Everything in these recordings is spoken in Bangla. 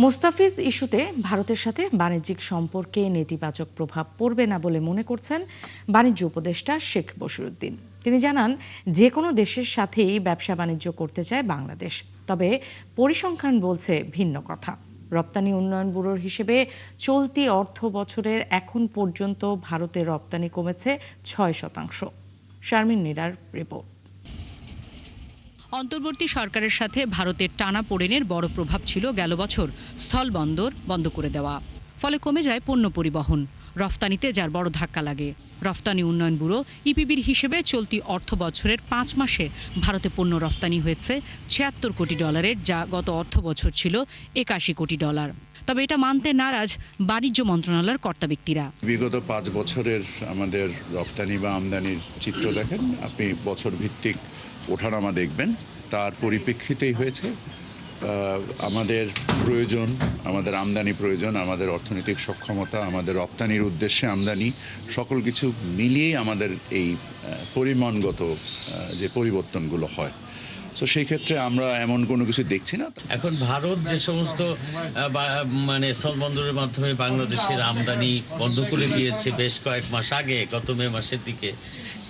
মোস্তাফিজ ইস্যুতে ভারতের সাথে বাণিজ্যিক সম্পর্কে নেতিবাচক প্রভাব পড়বে না বলে মনে করছেন বাণিজ্য উপদেষ্টা শেখ বশিরউদ্দিন। তিনি জানান, যে কোনো দেশের সাথেই ব্যবসা বাণিজ্য করতে চায় বাংলাদেশ, তবে পরিসংখ্যান বলছে ভিন্ন কথা। রপ্তানি উন্নয়ন ব্যুরোর হিসেবে চলতি অর্থ বছরের এখন পর্যন্ত ভারতের রপ্তানি কমেছে ৬%। শারমিন নীরার রিপোর্ট। অন্তর্বর্তী সরকারের সাথে ভারতের টানাপোড়েনের বড় প্রভাব ছিল গেল বছর স্থলবন্দর বন্ধ করে দেওয়া। ফলে কমে যায় পণ্য পরিবহন, রফতানিতে যার বড় ধাক্কা লাগে। রফতানি উন্নয়ন ব্যুরো ইপিবির হিসেবে চলতি অর্থ বছরের ৫ মাসে ভারতে পণ্য রফতানি হয়েছে $৭৬ কোটি, যা গত অর্থ বছর ছিল $৮১ কোটি। তবে এটা মানতে নারাজ বাণিজ্য মন্ত্রণালয়ের কর্তা ব্যক্তিরা। বিগত ৫ বছরের আমাদের রপ্তানি বা আমদানির চিত্র দেখেন, আপনি বছর ভিত্তিক ওঠানামা দেখবেন, তার পরিপ্রেক্ষিতেই হয়েছে। আমাদের প্রয়োজন, আমাদের আমদানি প্রয়োজন, আমাদের অর্থনৈতিক সক্ষমতা, আমাদের রপ্তানির উদ্দেশ্যে আমদানি, সকল কিছু মিলিয়েই আমাদের এই পরিমাণগত যে পরিবর্তনগুলো হয়। তো সেই ক্ষেত্রে আমরা এমন কোনো কিছু দেখছি না। এখন ভারত যে সমস্ত স্থলবন্দরের মাধ্যমে বাংলাদেশের আমদানি বন্ধ করে দিয়েছে বেশ কয়েক মাস আগে, গত মে মাসের দিকে,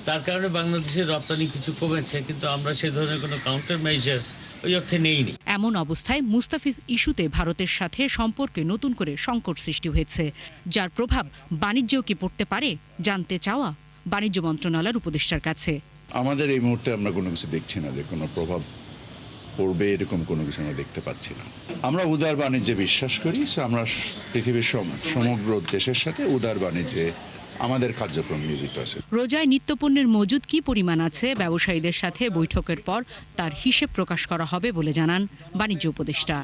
তার কারণে বাংলাদেশের রপ্তানি কিছু কমেছে, কিন্তু আমরা সে ধরনের কোনো কাউন্টার মেজার্স ওই অর্থে নেইনি। এমন অবস্থায় মুস্তাফিজ ইস্যুতে ভারতের সাথে সম্পর্কে নতুন করে সংকট সৃষ্টি হয়েছে, যার প্রভাব বাণিজ্যেও কি পড়তে পারে জানতে চাওয়া বাণিজ্য মন্ত্রণালয়ের উপদেষ্টার কাছে। আমাদের এই মুহূর্তে আমরা কোনো কিছু দেখছি না যে কোনো প্রভাব পড়বে, এরকম কোনো কিছু আমরা দেখতে পাচ্ছি না। আমরা উদার বাণিজ্যে বিশ্বাস করি, আমরা পৃথিবীর সমগ্র দেশের সাথে উদার বাণিজ্যে আমাদের কার্যক্রম নিয়োজিত আছে। রোজায় নিত্যপণ্যের মজুদ কি পরিমাণ আছে ব্যবসায়ীদের সাথে বৈঠকের পর তার হিসেব প্রকাশ করা হবে বলে জানান বাণিজ্য উপদেষ্টা।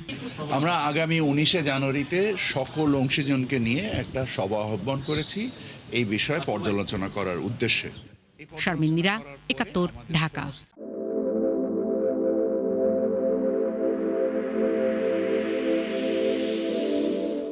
আমরা আগামী 19শে জানুয়ারিতে সকল অংশীজনকে নিয়ে একটা সভা আহ্বান করেছি এই বিষয়ে পর্যালোচনা করার উদ্দেশ্যে। শারমিন নীরা, ৭১, ঢাকা।